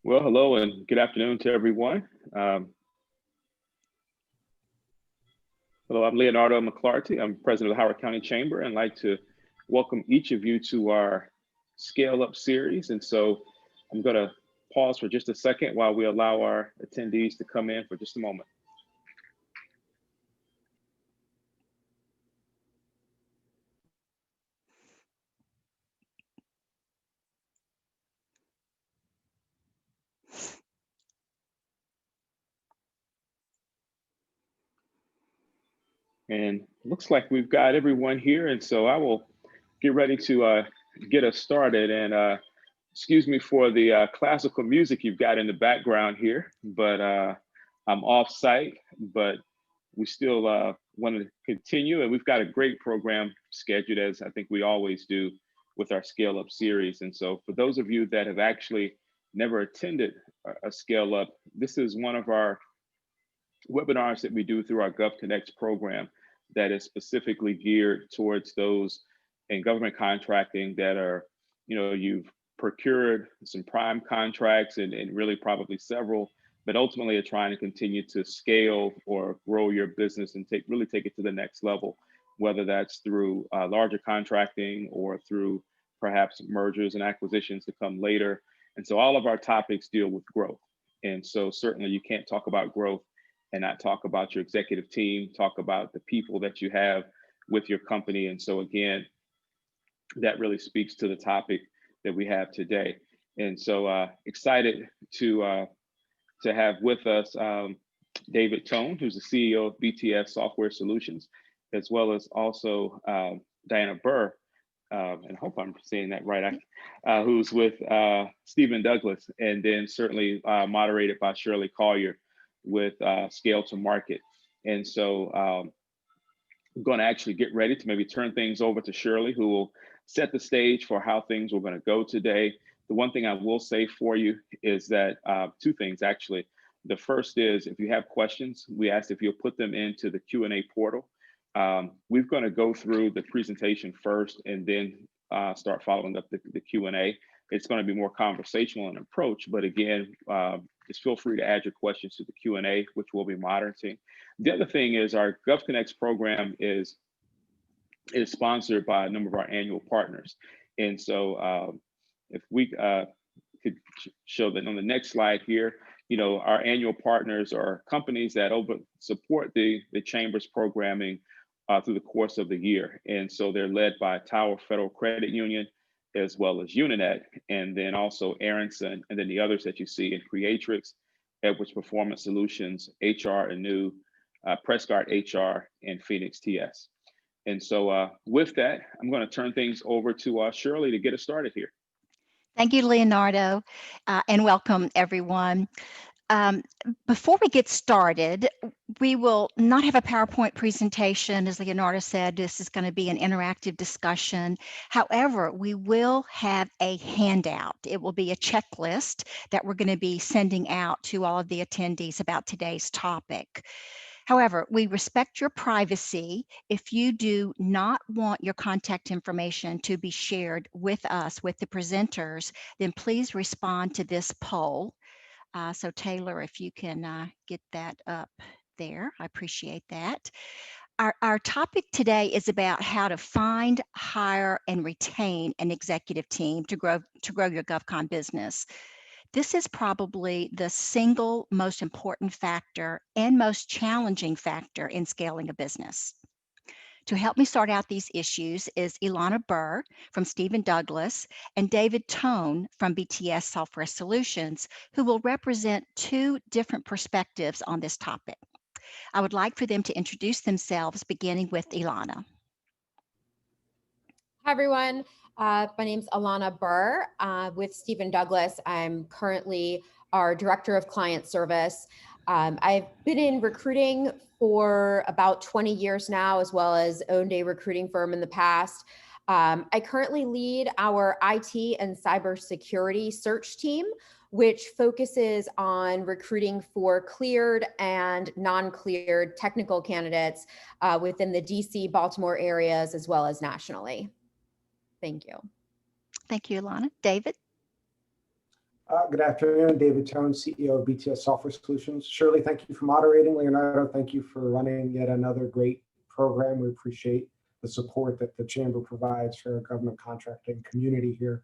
Well, hello and good afternoon to everyone. Hello, I'm Leonardo McClarty. I'm president of the Howard County Chamber and I'd like to welcome each of you to our Scale Up series. And so I'm going to pause for just a second while we allow our attendees to come in for just a moment. And looks like we've got everyone here. And so I will get ready to get us started. And excuse me for the classical music you've got in the background here, but I'm off site, but we still want to continue. And we've got a great program scheduled, as I think we always do with our Scale Up series. And so for those of you that have actually never attended a Scale Up, this is one of our webinars that we do through our GovConnects program that is specifically geared towards those in government contracting that are, you've procured some prime contracts and really probably several, but ultimately are trying to continue to scale or grow your business and really take it to the next level, whether that's through larger contracting or through perhaps mergers and acquisitions to come later. And so all of our topics deal with growth. And so certainly you can't talk about growth and not talk about your executive team, talk about the people that you have with your company. And so again, that really speaks to the topic that we have today. And so excited to have with us David Tohn, who's the CEO of Bts Software Solutions, as well as also Diana Burke, and I hope I'm saying that right, who's with Stephen Douglas, and then certainly moderated by Shirley Collier with Scale to Market. And so I'm going to actually get ready to maybe turn things over to Shirley, who will set the stage for how things are going to go today. The one thing I will say for you is that two things, actually. The first is if you have questions, we ask if you'll put them into the Q&A portal. We're going to go through the presentation first and then start following up the Q&A. It's going to be more conversational in approach, but again, just feel free to add your questions to the Q&A, which we'll be monitoring. The other thing is our GovConnects program is sponsored by a number of our annual partners. And so if we could show that on the next slide here, our annual partners are companies that support the Chamber's programming through the course of the year. And so they're led by Tower Federal Credit Union, as well as Uninet, and then also Aronson, and then the others that you see in Creatrix, Edwards Performance Solutions, HR Anew, Prescott HR, and Phoenix TS. And so with that, I'm going to turn things over to Shirley to get us started here. Thank you, Leonardo, and welcome everyone. Before we get started, we will not have a PowerPoint presentation. As Leonardo said, this is going to be an interactive discussion. However, we will have a handout. It will be a checklist that we're going to be sending out to all of the attendees about today's topic. However, we respect your privacy. If you do not want your contact information to be shared with us, with the presenters, then please respond to this poll. So Taylor, if you can get that up there, I appreciate that. Our topic today is about how to find, hire, and retain an executive team to grow your GovCon business. This is probably the single most important factor and most challenging factor in scaling a business. To help me sort out these issues is Elana Burke from Stephen Douglas and David Tohn from Bts Software Solutions, who will represent two different perspectives on this topic. I would like for them to introduce themselves, beginning with Elana. Hi, everyone. My name's Elana Burke with Stephen Douglas. I'm currently our Director of Client Service. I've been in recruiting for about 20 years now, as well as owned a recruiting firm in the past. I currently lead our IT and cybersecurity search team, which focuses on recruiting for cleared and non-cleared technical candidates within the DC, Baltimore areas, as well as nationally. Thank you. Thank you, Elana. David? Good afternoon, David Tohn, CEO of Bts Software Solutions. Shirley, thank you for moderating. Leonardo, thank you for running yet another great program. We appreciate the support that the Chamber provides for our government contracting community here.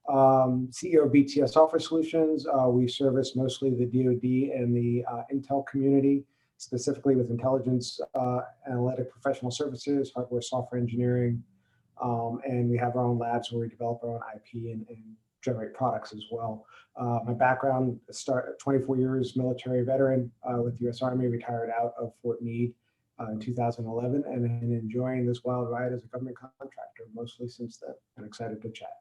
CEO of Bts Software Solutions, we service mostly the DoD and the Intel community, specifically with intelligence, analytic professional services, hardware, software engineering, and we have our own labs where we develop our own IP and generate products as well. My background, 24 years military veteran with the U.S. Army, retired out of Fort Meade in 2011, and enjoying this wild ride as a government contractor mostly since then, and excited to chat.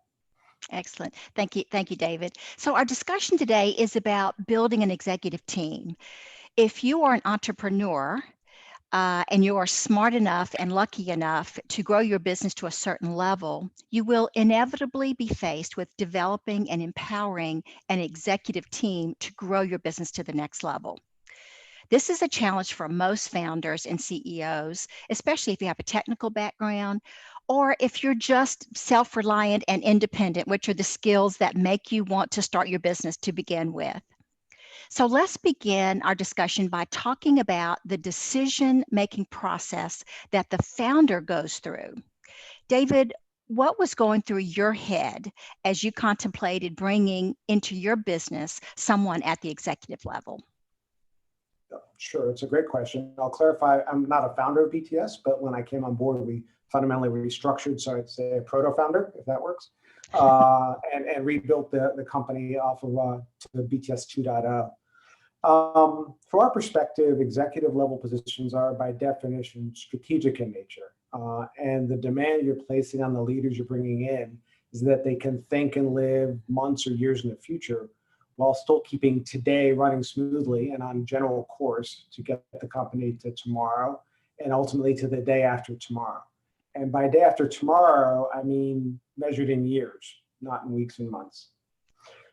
Excellent. Thank you, David. So our discussion today is about building an executive team. If you are an entrepreneur, and you are smart enough and lucky enough to grow your business to a certain level, you will inevitably be faced with developing and empowering an executive team to grow your business to the next level. This is a challenge for most founders and CEOs, especially if you have a technical background, or if you're just self-reliant and independent, which are the skills that make you want to start your business to begin with. So let's begin our discussion by talking about the decision-making process that the founder goes through. David, what was going through your head as you contemplated bringing into your business someone at the executive level? Sure, it's a great question. I'll clarify, I'm not a founder of BTS, but when I came on board, we fundamentally restructured, so I'd say a proto-founder, if that works, and rebuilt the company off of to the BTS 2.0. From our perspective, executive level positions are by definition strategic in nature. And the demand you're placing on the leaders you're bringing in is that they can think and live months or years in the future while still keeping today running smoothly and on general course to get the company to tomorrow and ultimately to the day after tomorrow. And by day after tomorrow, I mean measured in years, not in weeks and months.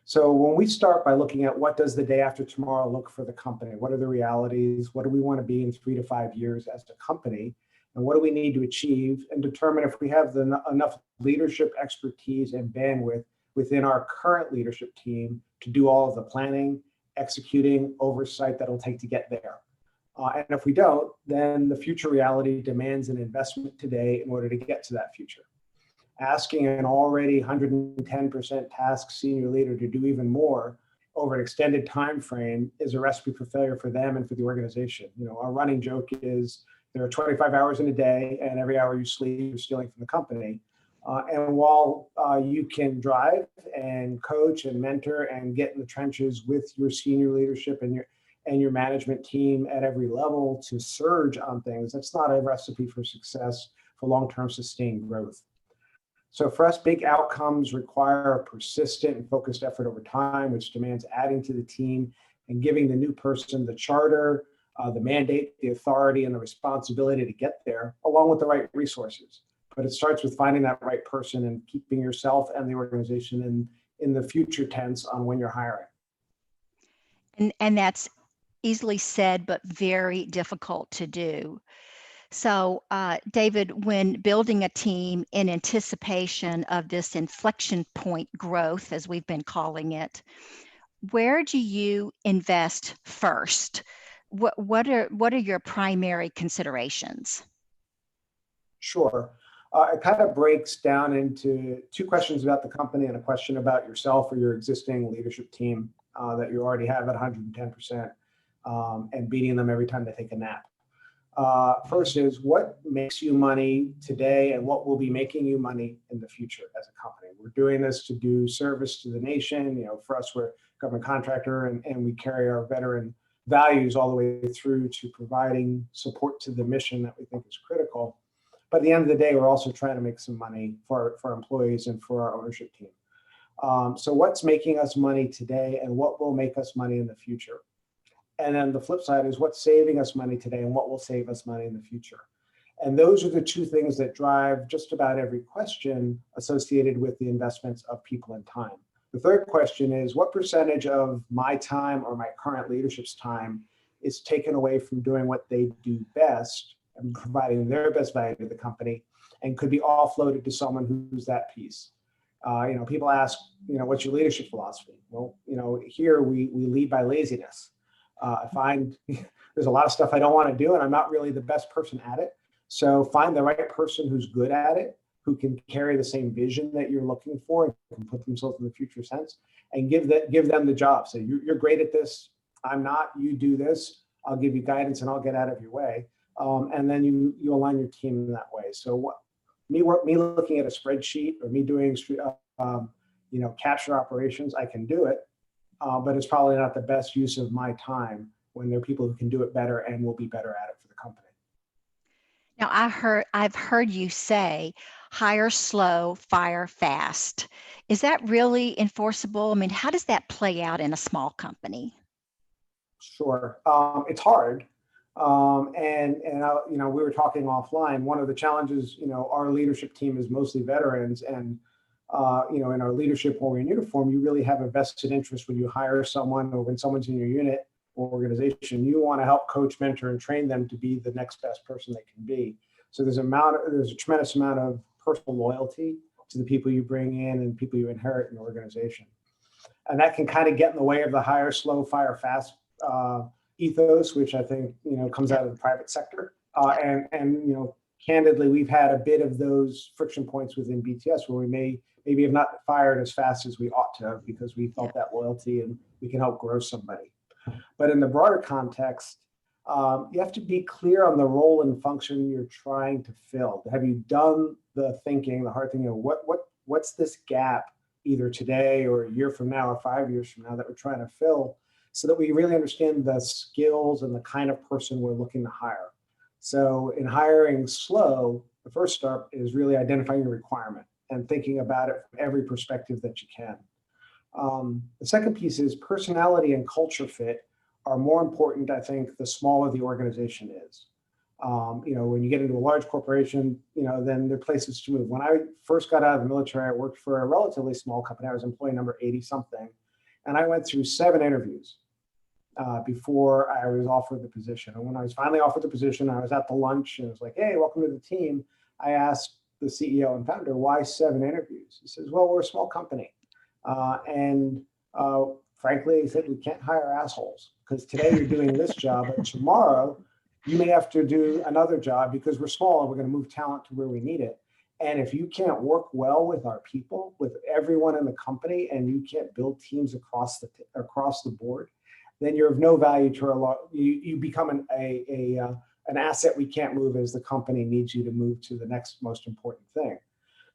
So when we start by looking at what does the day after tomorrow look for the company, what are the realities, what do we want to be in 3 to 5 years as a company, and what do we need to achieve, and determine if we have enough leadership expertise and bandwidth within our current leadership team to do all of the planning, executing, oversight that'll take to get there. And if we don't, then the future reality demands an investment today in order to get to that future. Asking an already 110% task senior leader to do even more over an extended time frame is a recipe for failure for them and for the organization. You know, our running joke is there are 25 hours in a day, and every hour you sleep, you're stealing from the company. And while you can drive and coach and mentor and get in the trenches with your senior leadership and your management team at every level to surge on things, that's not a recipe for success for long-term sustained growth. So for us, big outcomes require a persistent and focused effort over time, which demands adding to the team and giving the new person the charter, the mandate, the authority, and the responsibility to get there, along with the right resources. But it starts with finding that right person and keeping yourself and the organization in the future tense on when you're hiring. And that's easily said, but very difficult to do. So, David, when building a team in anticipation of this inflection point growth, as we've been calling it, where do you invest first? What are your primary considerations? Sure. It kind of breaks down into 2 questions about the company and a question about yourself or your existing leadership team that you already have at 110% and beating them every time they take a nap. First is what makes you money today and what will be making you money in the future as a company. We're doing this to do service to the nation. You know, for us, we're a government contractor and we carry our veteran values all the way through to providing support to the mission that we think is critical. But at the end of the day, we're also trying to make some money for our employees and for our ownership team. So what's making us money today and what will make us money in the future? And then the flip side is what's saving us money today and what will save us money in the future. And those are the 2 things that drive just about every question associated with the investments of people and time. The third question is what percentage of my time or my current leadership's time is taken away from doing what they do best and providing their best value to the company and could be offloaded to someone who's that piece. People ask, what's your leadership philosophy? Well, here we lead by laziness. I find there's a lot of stuff I don't want to do, and I'm not really the best person at it. So find the right person who's good at it, who can carry the same vision that you're looking for, and can put themselves in the future sense, and give them the job. Say, you're great at this. I'm not. You do this. I'll give you guidance, and I'll get out of your way. And then you align your team in that way. So me looking at a spreadsheet or me doing capture operations, I can do it, but it's probably not the best use of my time when there are people who can do it better and will be better at it for the company. Now, I've heard you say, hire slow, fire fast. Is that really enforceable? I mean, how does that play out in a small company? Sure, it's hard. We were talking offline. One of the challenges, our leadership team is mostly veterans, and in our leadership when we're in uniform, you really have a vested interest when you hire someone or when someone's in your unit or organization. You want to help coach, mentor, and train them to be the next best person they can be. So there's a tremendous amount of personal loyalty to the people you bring in and people you inherit in the organization, and that can kind of get in the way of the hire slow, fire fast ethos, which I think comes out of the private sector. Candidly, we've had a bit of those friction points within BTS where we maybe have not fired as fast as we ought to have because we felt that loyalty and we can help grow somebody. But in the broader context, you have to be clear on the role and function you're trying to fill. Have you done the thinking, the hard thing? What's this gap either today or a year from now or 5 years from now that we're trying to fill, so that we really understand the skills and the kind of person we're looking to hire. So in hiring slow, the first step is really identifying your requirement and thinking about it from every perspective that you can. The second piece is personality and culture fit are more important, I think, the smaller the organization is. When you get into a large corporation, then there are places to move. When I first got out of the military, I worked for a relatively small company. I was employee number 80 something. And I went through 7 interviews before I was offered the position. And when I was finally offered the position, I was at the lunch and it was like, hey, welcome to the team. I asked the CEO and founder, why 7 interviews? He says, well, we're a small company. Frankly, he said, we can't hire assholes because today you're doing this job and tomorrow you may have to do another job because we're small and we're going to move talent to where we need it. And if you can't work well with our people, with everyone in the company, and you can't build teams across the board, then you're of no value to you become an asset we can't move as the company needs you to move to the next most important thing.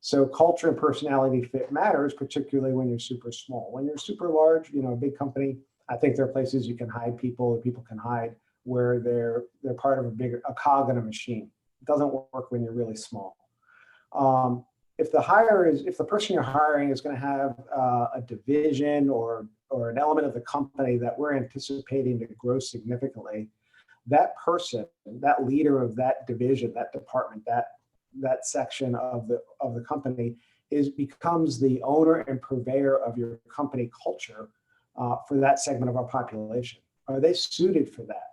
So culture and personality fit matters, particularly when you're super small. When you're super large, a big company, I think there are places you can hide people or people can hide where they're part of a cog in a machine. It doesn't work when you're really small. If the person you're hiring is going to have a division or an element of the company that we're anticipating to grow significantly, that person, that leader of that division, that department, that section of the company becomes the owner and purveyor of your company culture for that segment of our population. Are they suited for that?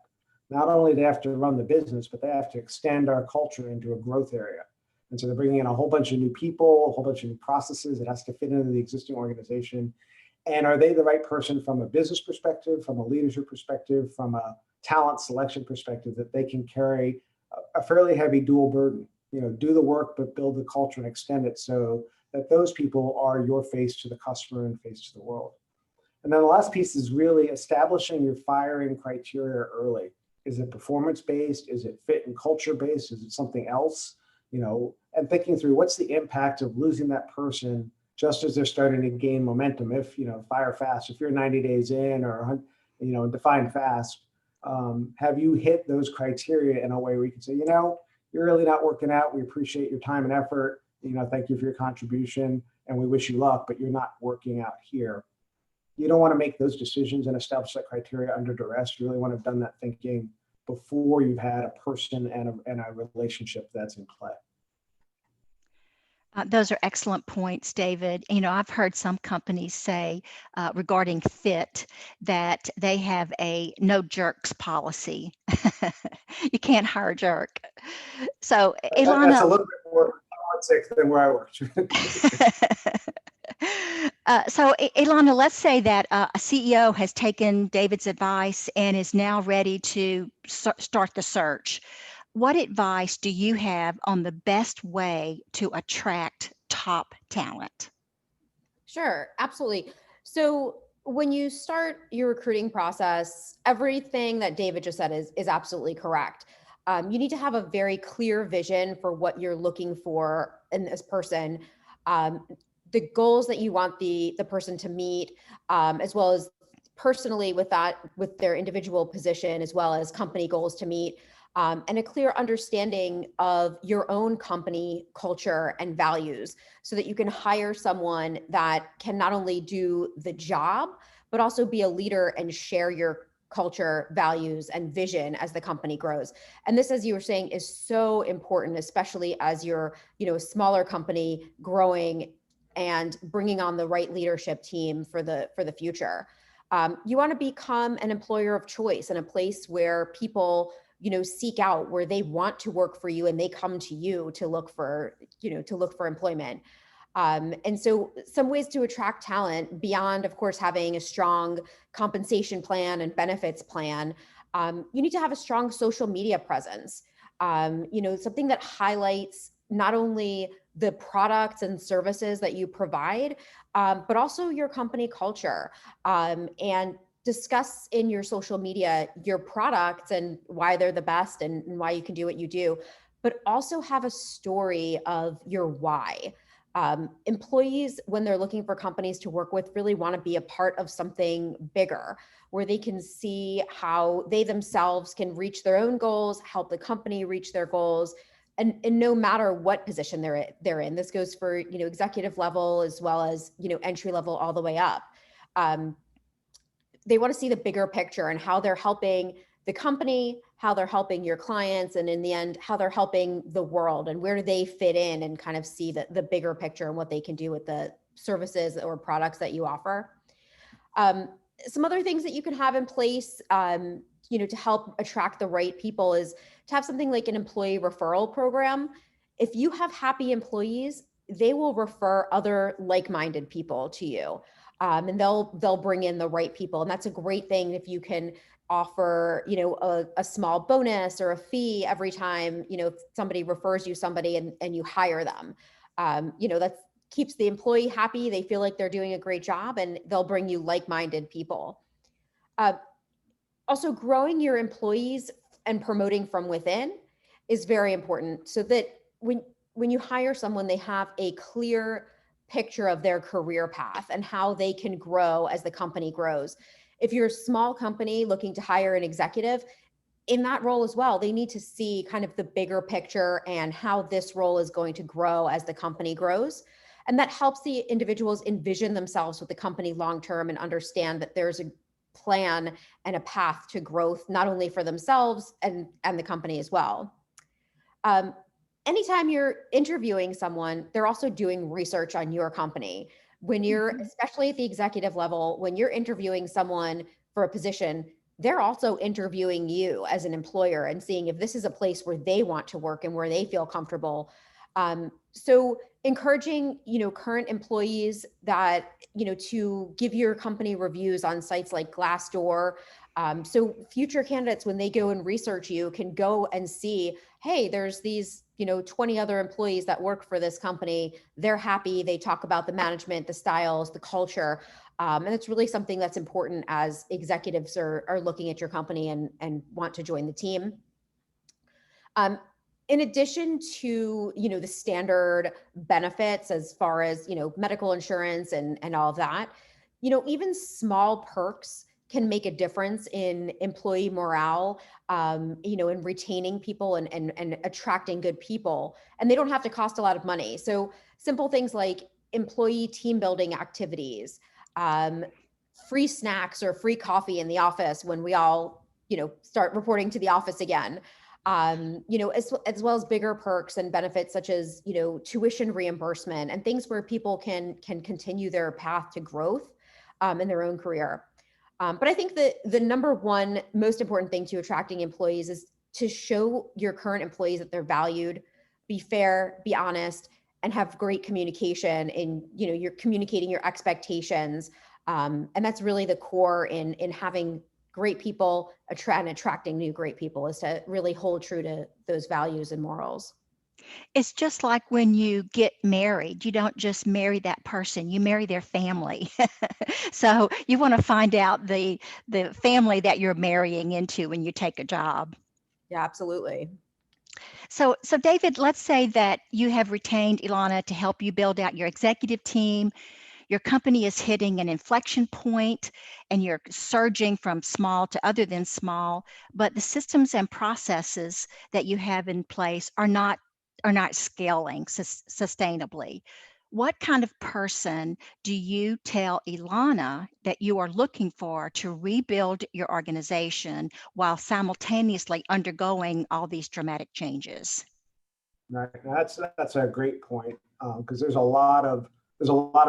Not only do they have to run the business, but they have to extend our culture into a growth area. And so they're bringing in a whole bunch of new people, a whole bunch of new processes. It has to fit into the existing organization. And are they the right person from a business perspective, from a leadership perspective, from a talent selection perspective, that they can carry a fairly heavy dual burden, do the work, but build the culture and extend it so that those people are your face to the customer and face to the world. And then the last piece is really establishing your firing criteria early. Is it performance-based? Is it fit and culture-based? Is it something else? And thinking through what's the impact of losing that person just as they're starting to gain momentum. If, fire fast, if you're 90 days in or, define fast, have you hit those criteria in a way where you can say, you're really not working out. We appreciate your time and effort. Thank you for your contribution and we wish you luck, but you're not working out here. You don't want to make those decisions and establish that criteria under duress. You really want to have done that thinking before you've had a person and a relationship that's in play. Those are excellent points, David. I've heard some companies say regarding fit that they have a no jerks policy. You can't hire a jerk. So, Elana. That's a little bit more toxic than where I worked. So Elana, let's say that a CEO has taken David's advice and is now ready to start the search. What advice do you have on the best way to attract top talent? Sure, absolutely. So when you start your recruiting process, everything that David just said is absolutely correct. You need to have a very clear vision for what you're looking for in this person, the goals that you want the person to meet, as well as personally with their individual position, as well as company goals to meet. And a clear understanding of your own company culture and values so that you can hire someone that can not only do the job, but also be a leader and share your culture, values, and vision as the company grows. And this, as you were saying, is so important, especially as you're, a smaller company growing and bringing on the right leadership team for the future. You want to become an employer of choice and a place where people seek out, where they want to work for you and they come to you to look for employment. And so some ways to attract talent beyond, of course, having a strong compensation plan and benefits plan, you need to have a strong social media presence, something that highlights not only the products and services that you provide, but also your company culture, and discuss in your social media your products and why they're the best and why you can do what you do, but also have a story of your why. Employees, when they're looking for companies to work with, really want to be a part of something bigger where they can see how they themselves can reach their own goals, help the company reach their goals. And no matter what position they're in, this goes for, executive level as well as, entry level all the way up. They want to see the bigger picture and how they're helping the company, how they're helping your clients, and in the end, how they're helping the world and where do they fit in and kind of see the bigger picture and what they can do with the services or products that you offer. Some other things that you can have in place, to help attract the right people is to have something like an employee referral program. If you have happy employees, they will refer other like-minded people to you. And they'll bring in the right people. And that's a great thing if you can offer, a small bonus or a fee every time, if somebody refers you somebody and you hire them. That keeps the employee happy. They feel like they're doing a great job and they'll bring you like-minded people. Also, growing your employees and promoting from within is very important so that when you hire someone, they have a clear picture of their career path and how they can grow as the company grows. If you're a small company looking to hire an executive in that role as well, they need to see kind of the bigger picture and how this role is going to grow as the company grows. And that helps the individuals envision themselves with the company long-term and understand that there's a plan and a path to growth, not only for themselves and the company as well. Anytime you're interviewing someone, they're also doing research on your company. When you're, especially at the executive level, when you're interviewing someone for a position, they're also interviewing you as an employer and seeing if this is a place where they want to work and where they feel comfortable. So encouraging, current employees that, to give your company reviews on sites like Glassdoor. So future candidates, when they go and research you, can go and see, hey, there's these, 20 other employees that work for this company. They're happy. They talk about the management, the styles, the culture. And it's really something that's important as executives are looking at your company and want to join the team. In addition to, the standard benefits as far as, medical insurance and all of that, even small perks can make a difference in employee morale, in retaining people and attracting good people. And they don't have to cost a lot of money. So simple things like employee team building activities, free snacks or free coffee in the office when we all, start reporting to the office again. As well as bigger perks and benefits such as, tuition reimbursement and things where people can continue their path to growth in their own career. But I think that the number one most important thing to attracting employees is to show your current employees that they're valued, be fair, be honest, and have great communication, and you're communicating your expectations. And that's really the core in having great people and attracting new great people, is to really hold true to those values and morals. It's just like when you get married, you don't just marry that person, you marry their family. So you want to find out the family that you're marrying into when you take a job. Yeah, absolutely. So David, let's say that you have retained Elana to help you build out your executive team. Your company is hitting an inflection point and you're surging from small to other than small, but the systems and processes that you have in place are not scaling sustainably. What kind of person do you tell Elana that you are looking for to rebuild your organization while simultaneously undergoing all these dramatic changes? Right. That's a great point, because there's a lot of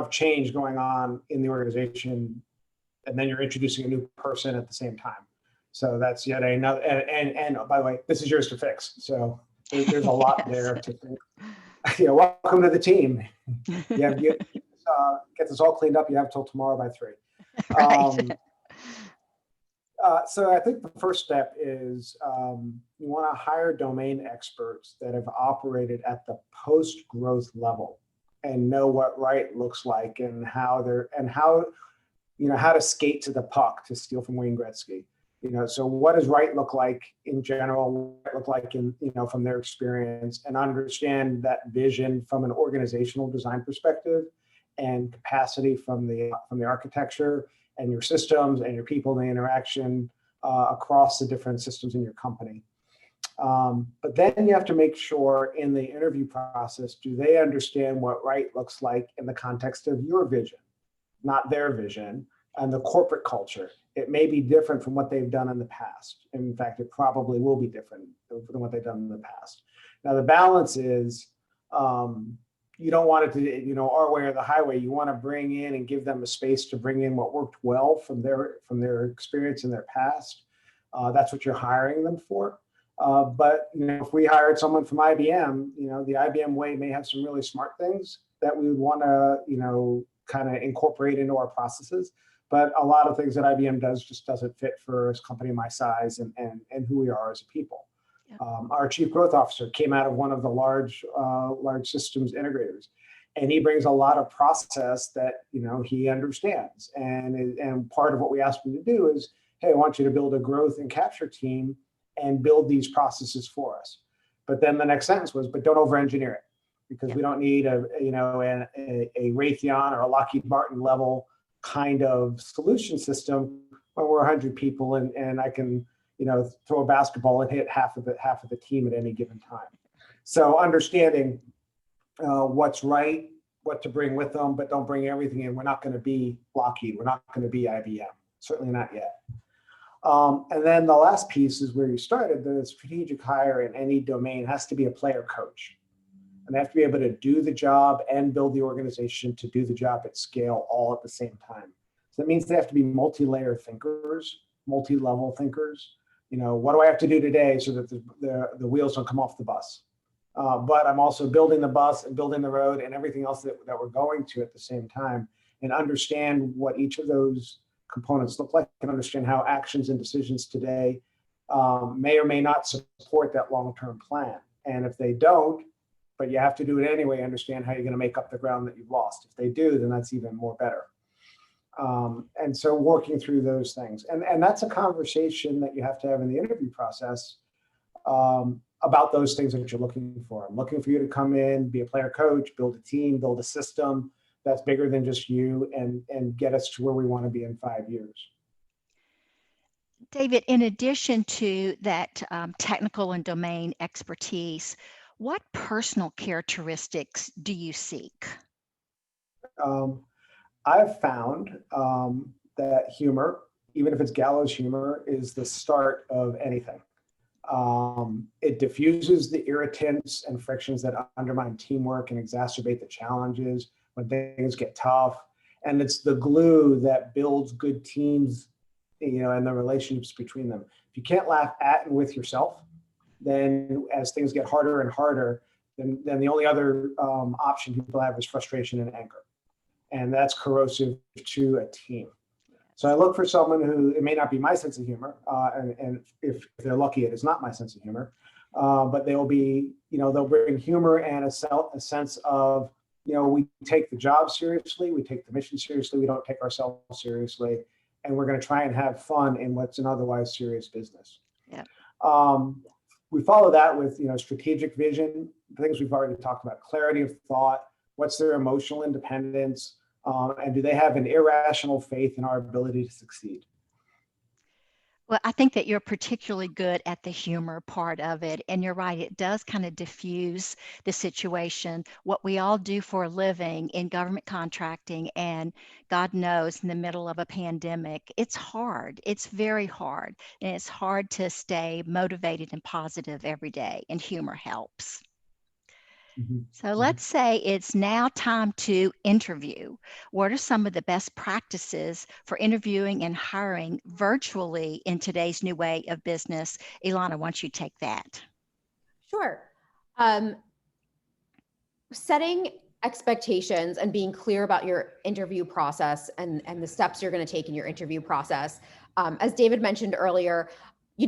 change going on in the organization, and then you're introducing a new person at the same time. So that's yet another. And by the way, this is yours to fix. So there's a lot there to think. Welcome to the team. Get this all cleaned up. You have till tomorrow by 3. Right. So I think the first step is you want to hire domain experts that have operated at the post-growth level and know what right looks like, and how to skate to the puck, to steal from Wayne Gretzky. So what does right look like in general? What look like from their experience, and understand that vision from an organizational design perspective, and capacity from the architecture, and your systems and your people and the interaction across the different systems in your company. But then you have to make sure in the interview process, do they understand what right looks like in the context of your vision, not their vision, and the corporate culture. It may be different from what they've done in the past. In fact, it probably will be different than what they've done in the past. Now, the balance is, you don't want it to, our way or the highway. You want to bring in and give them a space to bring in what worked well from their experience in their past. That's what you're hiring them for. But if we hired someone from IBM, the IBM way may have some really smart things that we would want to, kind of incorporate into our processes. But a lot of things that IBM does just doesn't fit for a company my size and who we are as a people. Our chief growth officer came out of one of the large systems integrators, and he brings a lot of process that he understands. And part of what we asked him to do is, hey, I want you to build a growth and capture team and build these processes for us. But then the next sentence was, but don't over-engineer it, because we don't need a Raytheon or a Lockheed Martin level kind of solution system when we're 100 people and I can throw a basketball and hit half of the team at any given time. So understanding what's right, what to bring with them, but don't bring everything in. We're not going to be Lockheed. We're not going to be IBM. Certainly not yet. And then the last piece is where you started. The strategic hire in any domain has to be a player coach. And they have to be able to do the job and build the organization to do the job at scale all at the same time. So that means they have to be multi-layer thinkers, multi-level thinkers. What do I have to do today so that the wheels don't come off the bus? But I'm also building the bus and building the road and everything else that we're going to at the same time, and understand what each of those components look like, and understand how actions and decisions today may or may not support that long-term plan. And if they don't, but you have to do it anyway, understand how you're going to make up the ground that you've lost. If they do, then that's even more better. And so working through those things. And that's a conversation that you have to have in the interview process about those things that you're looking for. I'm looking for you to come in, be a player coach, build a team, build a system that's bigger than just you, and get us to where we want to be in 5 years. David, in addition to that technical and domain expertise, what personal characteristics do you seek? I've found that humor, even if it's gallows humor, is the start of anything. It diffuses the irritants and frictions that undermine teamwork and exacerbate the challenges when things get tough. And it's the glue that builds good teams, and the relationships between them. If you can't laugh at and with yourself, then as things get harder and harder, then the only other option people have is frustration and anger. And that's corrosive to a team. So I look for someone who, it may not be my sense of humor, and if they're lucky, it is not my sense of humor, but they'll be, they'll bring humor and a sense of, we take the job seriously, we take the mission seriously, we don't take ourselves seriously, and we're going to try and have fun in what's an otherwise serious business. Yeah. We follow that with, strategic vision, things we've already talked about, clarity of thought, what's their emotional independence, and do they have an irrational faith in our ability to succeed? Well, I think that you're particularly good at the humor part of it. And you're right, it does kind of diffuse the situation. What we all do for a living in government contracting, and God knows in the middle of a pandemic, it's hard. It's very hard. And it's hard to stay motivated and positive every day. And humor helps. So let's say it's now time to interview. What are some of the best practices for interviewing and hiring virtually in today's new way of business? Elana, why don't you take that? Sure. Setting expectations and being clear about your interview process and the steps you're going to take in your interview process. As David mentioned earlier,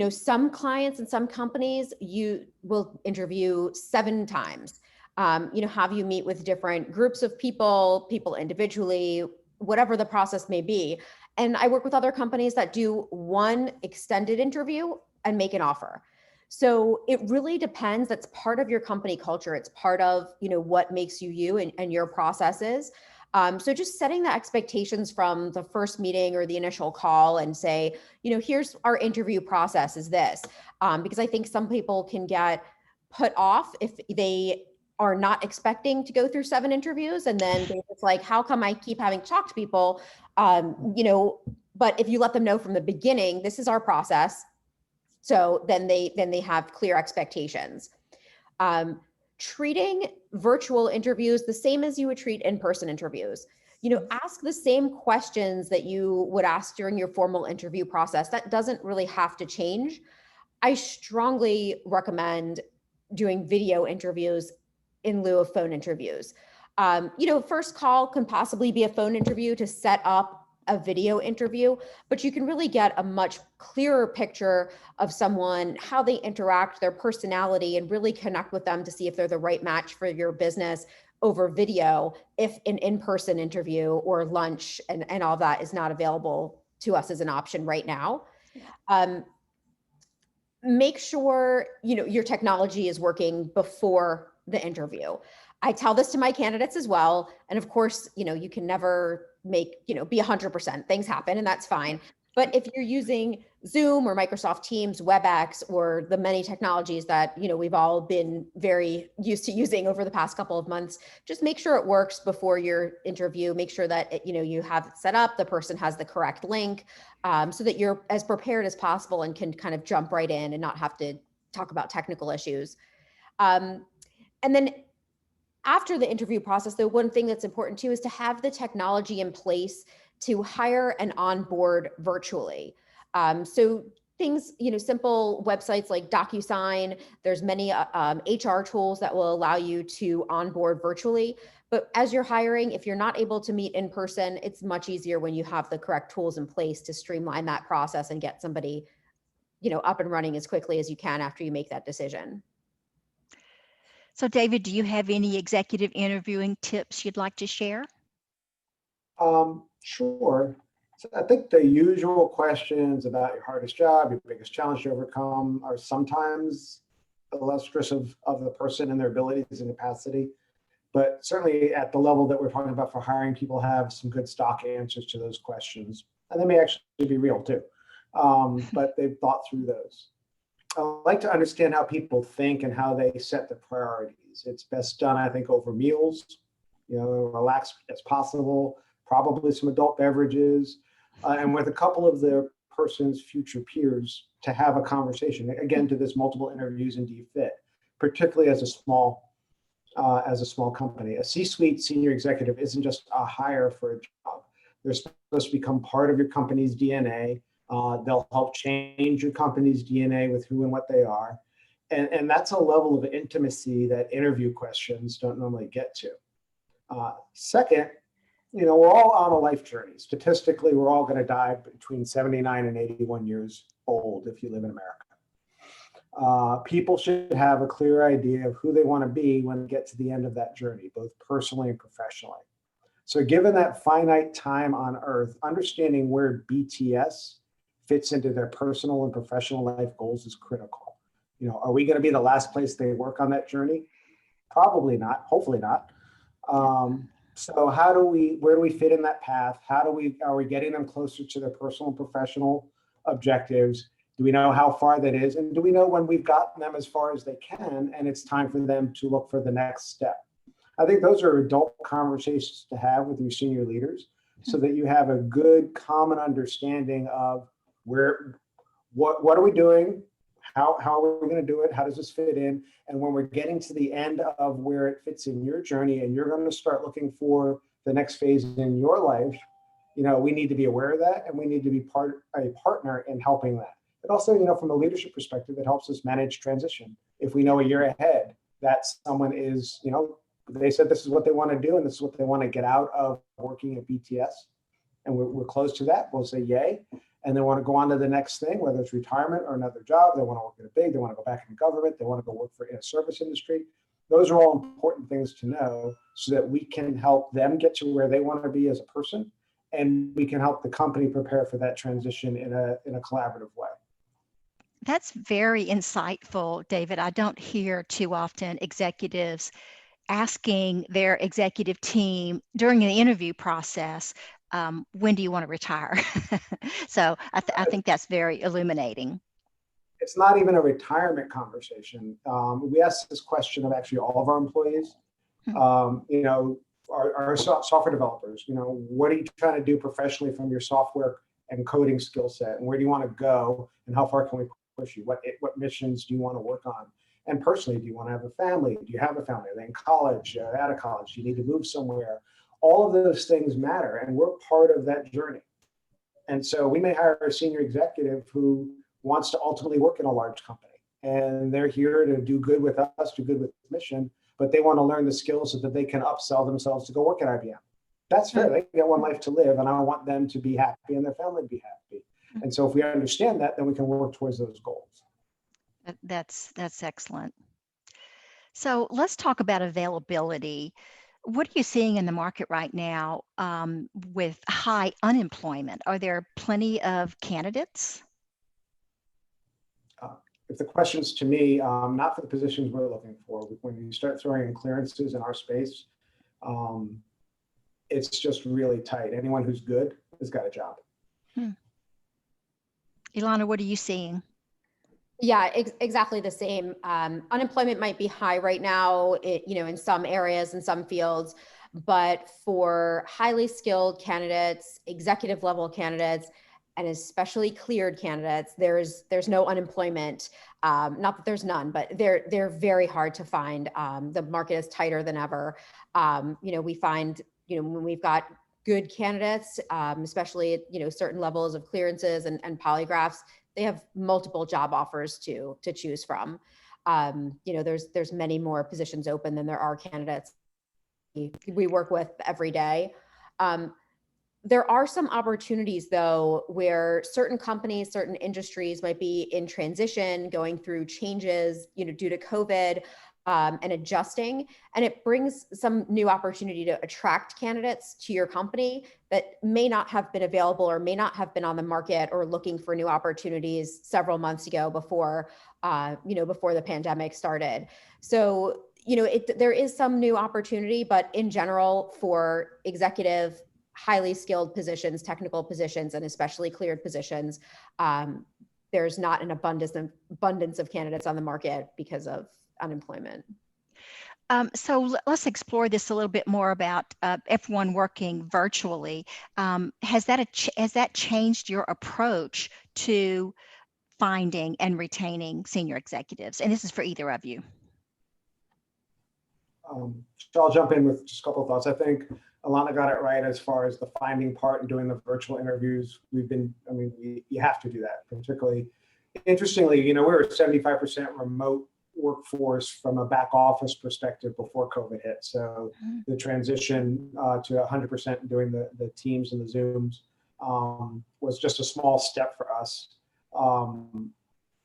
some clients and some companies, you will interview 7 times. Have you meet with different groups of people individually, whatever the process may be. And I work with other companies that do 1 extended interview and make an offer. So it really depends. That's part of your company culture. It's part of, what makes you you and your processes. So just setting the expectations from the first meeting or the initial call and say, here's our interview process is this, because I think some people can get put off if they are not expecting to go through 7 interviews. And then it's like, how come I keep having to talk to people? But if you let them know from the beginning, this is our process. So then they have clear expectations. Treating virtual interviews the same as you would treat in-person interviews. Ask the same questions that you would ask during your formal interview process. That doesn't really have to change. I strongly recommend doing video interviews in lieu of phone interviews. First call can possibly be a phone interview to set up a video interview, but you can really get a much clearer picture of someone, how they interact, their personality, and really connect with them to see if they're the right match for your business over video if an in-person interview or lunch and all that is not available to us as an option right now. Make sure your technology is working before the interview. I tell this to my candidates as well. And of course, you can never be 100%. Things happen and that's fine. But if you're using Zoom or Microsoft Teams, WebEx, or the many technologies that, we've all been very used to using over the past couple of months, just make sure it works before your interview. Make sure that, you have it set up, the person has the correct link, so that you're as prepared as possible and can kind of jump right in and not have to talk about technical issues. And then after the interview process, the one thing that's important too is to have the technology in place to hire and onboard virtually. So things, simple websites like DocuSign, there's many HR tools that will allow you to onboard virtually. But as you're hiring, if you're not able to meet in person, it's much easier when you have the correct tools in place to streamline that process and get somebody, up and running as quickly as you can after you make that decision. So David, do you have any executive interviewing tips you'd like to share? Sure. So I think the usual questions about your hardest job, your biggest challenge to overcome are sometimes illustrative of the person and their abilities and capacity. But certainly at the level that we're talking about for hiring, people have some good stock answers to those questions. And they may actually be real too, but they've thought through those. I like to understand how people think and how they set the priorities. It's best done, I think, over meals, relaxed as possible, probably some adult beverages, and with a couple of the person's future peers to have a conversation. Again, to this multiple interviews and do you fit, particularly as a small company. A C-suite senior executive isn't just a hire for a job. They're supposed to become part of your company's DNA. They'll help change your company's DNA with who and what they are. And that's a level of intimacy that interview questions don't normally get to. Second, we're all on a life journey. Statistically, we're all going to die between 79 and 81 years old if you live in America. People should have a clear idea of who they want to be when they get to the end of that journey, both personally and professionally. So given that finite time on Earth, understanding where BTS fits into their personal and professional life goals is critical. Are we going to be the last place they work on that journey? Probably not, hopefully not. So where do we fit in that path? Are we getting them closer to their personal and professional objectives? Do we know how far that is? And do we know when we've gotten them as far as they can and it's time for them to look for the next step? I think those are adult conversations to have with your senior leaders so that you have a good common understanding of what are we doing? How are we going to do it? How does this fit in? And when we're getting to the end of where it fits in your journey and you're going to start looking for the next phase in your life, we need to be aware of that and we need to be a partner in helping that. But also, from a leadership perspective, it helps us manage transition. If we know a year ahead that someone is, they said this is what they want to do and this is what they want to get out of working at BTS, and we're close to that, we'll say yay. And they want to go on to the next thing, whether it's retirement or another job. They want to work in a big, they want to go back in government, they want to go work in a service industry. Those are all important things to know so that we can help them get to where they want to be as a person. And we can help the company prepare for that transition in a collaborative way. That's very insightful, David. I don't hear too often executives asking their executive team during the interview process, when do you want to retire? So I think that's very illuminating. It's not even a retirement conversation. We ask this question of actually all of our employees. Our software developers, what are you trying to do professionally from your software and coding skill set? And where do you want to go? And how far can we push you? What missions do you want to work on? And personally, do you want to have a family? Do you have a family? Are they in college? Out of college? Do you need to move somewhere? All of those things matter, and we're part of that journey. And so we may hire a senior executive who wants to ultimately work in a large company, and they're here to do good with us, do good with the mission, but they want to learn the skills so that they can upsell themselves to go work at IBM. That's fair. They get one life to live, and I want them to be happy and their family to be happy. And so if we understand that, then we can work towards those goals. That's excellent. So let's talk about availability. What are you seeing in the market right now with high unemployment? Are there plenty of candidates? If the question's to me, not for the positions we're looking for. When you start throwing in clearances in our space, it's just really tight. Anyone who's good has got a job. Elana, what are you seeing? Yeah, exactly the same. Unemployment might be high right now, in some areas, in some fields, but for highly skilled candidates, executive level candidates, and especially cleared candidates, there's no unemployment. Not that there's none, but they're very hard to find. The market is tighter than ever. We find, when we've got good candidates, especially at, certain levels of clearances and polygraphs, they have multiple job offers to choose from. There's many more positions open than there are candidates we work with every day. There are some opportunities, though, where certain companies, certain industries might be in transition, going through changes, due to COVID, and adjusting. And it brings some new opportunity to attract candidates to your company that may not have been available or may not have been on the market or looking for new opportunities several months ago before the pandemic started. So, there is some new opportunity, but in general, for executive, highly skilled positions, technical positions, and especially cleared positions, there's not an abundance of candidates on the market because of unemployment. So let's explore this a little bit more about everyone working virtually. Has that changed your approach to finding and retaining senior executives? And this is for either of you. So I'll jump in with just a couple of thoughts. I think Elana got it right as far as the finding part and doing the virtual interviews. You have to do that, particularly. Interestingly, we're 75% remote workforce from a back office perspective before COVID hit. So the transition to 100% doing the Teams and the Zooms was just a small step for us.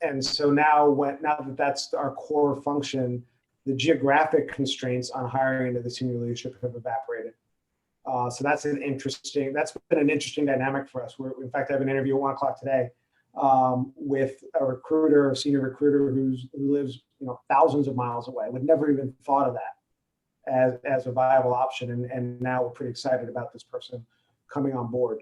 And so now that that's our core function, the geographic constraints on hiring into the senior leadership have evaporated. So that's been an interesting dynamic for us. In fact, I have an interview at 1 o'clock today with a senior recruiter who lives, thousands of miles away. Would never even thought of that as a viable option, and now we're pretty excited about this person coming on board.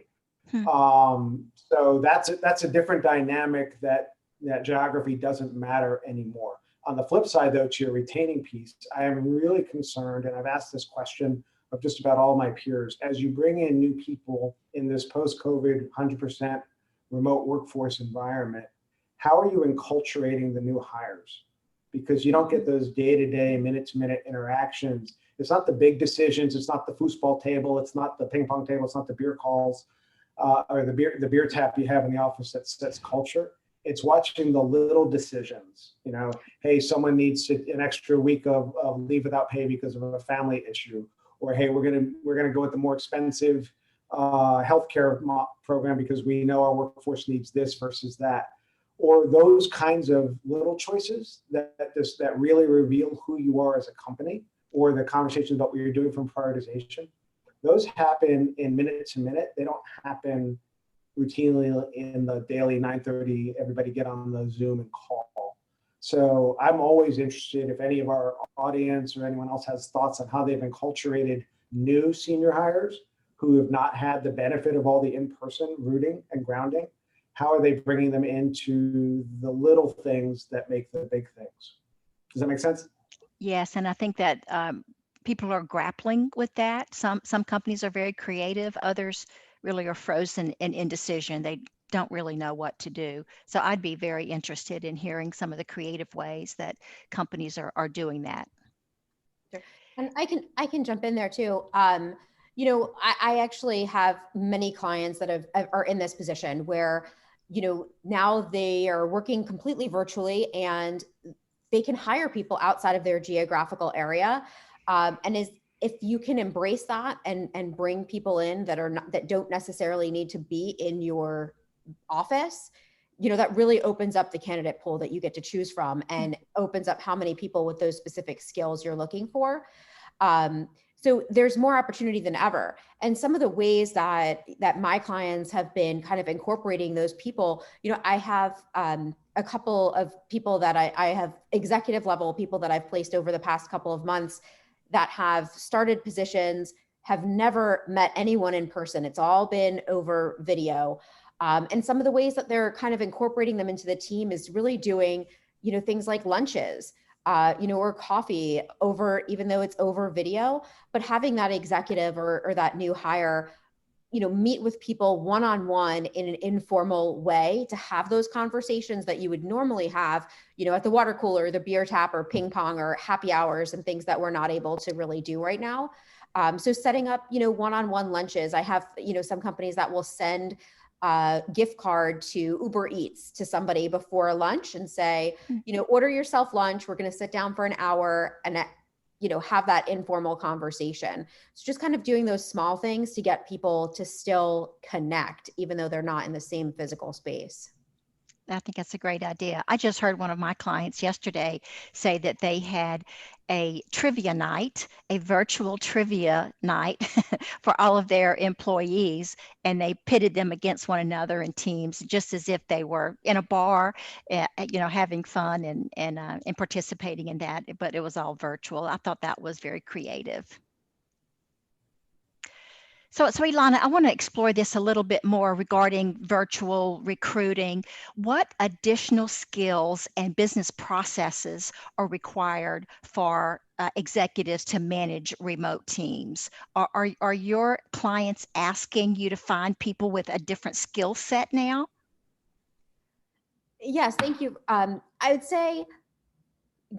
So that's a different dynamic that geography doesn't matter anymore. On the flip side, though, to your retaining piece, I am really concerned, and I've asked this question of just about all my peers, as you bring in new people in this post-COVID 100% remote workforce environment, how are you enculturating the new hires? Because you don't get those day-to-day, minute-to-minute interactions. It's not the big decisions. It's not the foosball table. It's not the ping pong table. It's not the beer calls or the beer tap you have in the office that sets culture. It's watching the little decisions. Hey, someone needs an extra week of leave without pay because of a family issue, or hey, we're gonna go with the more expensive healthcare program because we know our workforce needs this versus that, or those kinds of little choices that really reveal who you are as a company, or the conversations about what you're doing from prioritization. Those happen in minute to minute. They don't happen routinely in the daily 9:30, everybody get on the Zoom and call. So I'm always interested if any of our audience or anyone else has thoughts on how they've enculturated new senior hires who have not had the benefit of all the in-person rooting and grounding. How are they bringing them into the little things that make the big things? Does that make sense? Yes, and I think that people are grappling with that. Some companies are very creative. Others really are frozen in indecision. They don't really know what to do. So I'd be very interested in hearing some of the creative ways that companies are doing that. And I can jump in there too. I actually have many clients that are in this position where, now they are working completely virtually and they can hire people outside of their geographical area. If you can embrace that and bring people in that don't necessarily need to be in your office, that really opens up the candidate pool that you get to choose from and opens up how many people with those specific skills you're looking for. So there's more opportunity than ever. And some of the ways that my clients have been kind of incorporating those people, I have a couple of people that I have executive level people that I've placed over the past couple of months that have started positions, have never met anyone in person. It's all been over video. And some of the ways that they're kind of incorporating them into the team is really doing, things like lunches, or coffee over, even though it's over video, but having that executive or that new hire, meet with people one-on-one in an informal way to have those conversations that you would normally have, at the water cooler, the beer tap, or ping pong, or happy hours, and things that we're not able to really do right now. So setting up, one-on-one lunches. I have, some companies that will send a gift card to Uber Eats to somebody before lunch and say, order yourself lunch. We're going to sit down for an hour and, have that informal conversation. So just kind of doing those small things to get people to still connect, even though they're not in the same physical space. I think that's a great idea. I just heard one of my clients yesterday say that they had a trivia night, a virtual trivia night for all of their employees, and they pitted them against one another in teams, just as if they were in a bar, having fun and participating in that, but it was all virtual. I thought that was very creative. So Elana, I want to explore this a little bit more regarding virtual recruiting. What additional skills and business processes are required for executives to manage remote teams? Are your clients asking you to find people with a different skill set now? Yes, thank you. I would say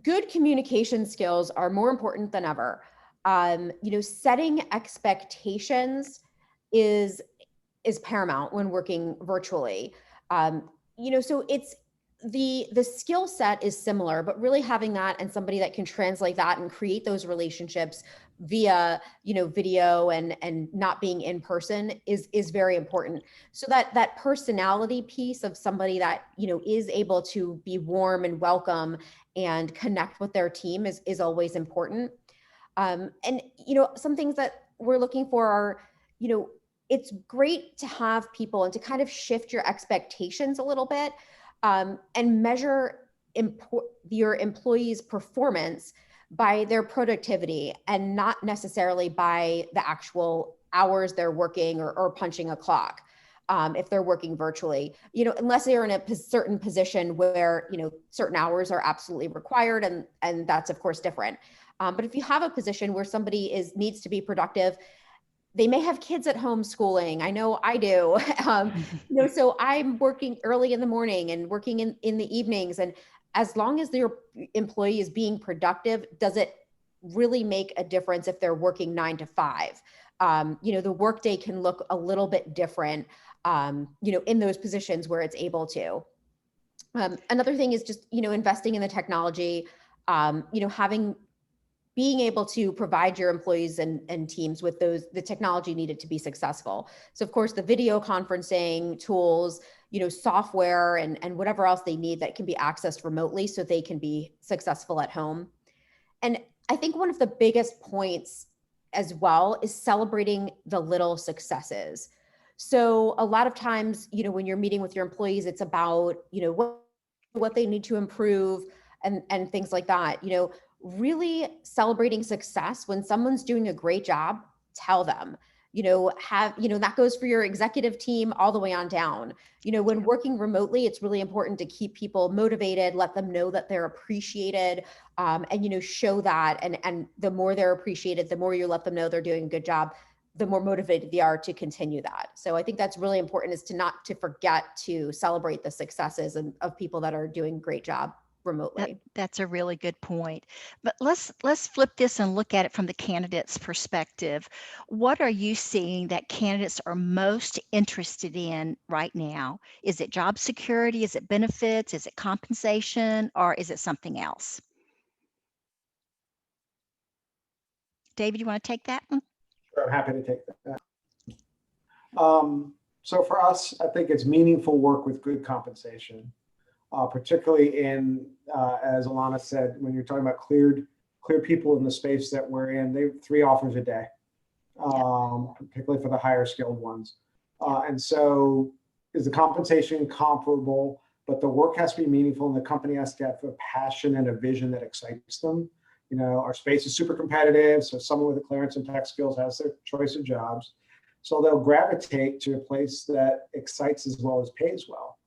good communication skills are more important than ever. Setting expectations is paramount when working virtually. So the skill set is similar, but really having that and somebody that can translate that and create those relationships via, video and not being in person is very important. So that personality piece of somebody that, is able to be warm and welcome and connect with their team is always important. And, some things that we're looking for are, it's great to have people and to kind of shift your expectations a little bit, and measure your employees' performance by their productivity and not necessarily by the actual hours they're working or punching a clock. If they're working virtually, unless they're in a certain position where, certain hours are absolutely required, and that's of course different. But if you have a position where somebody needs to be productive, they may have kids at home schooling. I know I do. So I'm working early in the morning and working in the evenings. And as long as your employee is being productive, does it really make a difference if they're working 9 to 5? The workday can look a little bit different, in those positions where it's able to. Another thing is just, investing in the technology, being able to provide your employees and teams with the technology needed to be successful. So of course, the video conferencing tools, software and whatever else they need that can be accessed remotely so they can be successful at home. And I think one of the biggest points as well is celebrating the little successes. So a lot of times, when you're meeting with your employees, it's about, what they need to improve and things like that. Really celebrating success. When someone's doing a great job, tell them, that goes for your executive team all the way on down. When working remotely, it's really important to keep people motivated, let them know that they're appreciated, and, show that. And the more they're appreciated, the more you let them know they're doing a good job, the more motivated they are to continue that. So I think that's really important, is to not to forget to celebrate the successes of people that are doing a great job remotely. That's a really good point. But let's flip this and look at it from the candidate's perspective. What are you seeing that candidates are most interested in right now? Is it job security? Is it benefits? Is it compensation? Or is it something else? David, you want to take that one? Sure, I'm happy to take that. So for us, I think it's meaningful work with good compensation. Particularly in, as Elana said, when you're talking about clear people in the space that we're in, they have 3 offers a day, particularly for the higher skilled ones. And so is the compensation comparable, but the work has to be meaningful and the company has to have a passion and a vision that excites them. Our space is super competitive, so someone with the clearance and tech skills has their choice of jobs. So they'll gravitate to a place that excites as well as pays well.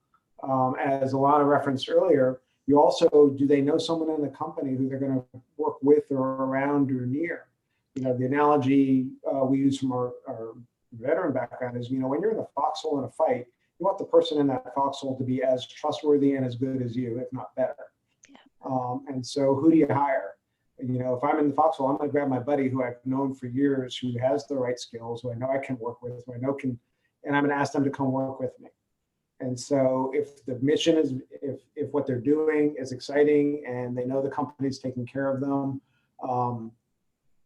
As Elana referenced earlier, do they know someone in the company who they're going to work with or around or near? The analogy we use from our veteran background is, when you're in the foxhole in a fight, you want the person in that foxhole to be as trustworthy and as good as you, if not better. Yeah. And so who do you hire? If I'm in the foxhole, I'm going to grab my buddy who I've known for years, who has the right skills, who I know I can work with, and I'm going to ask them to come work with me. And so if the mission is, if what they're doing is exciting and they know the company's taking care of them,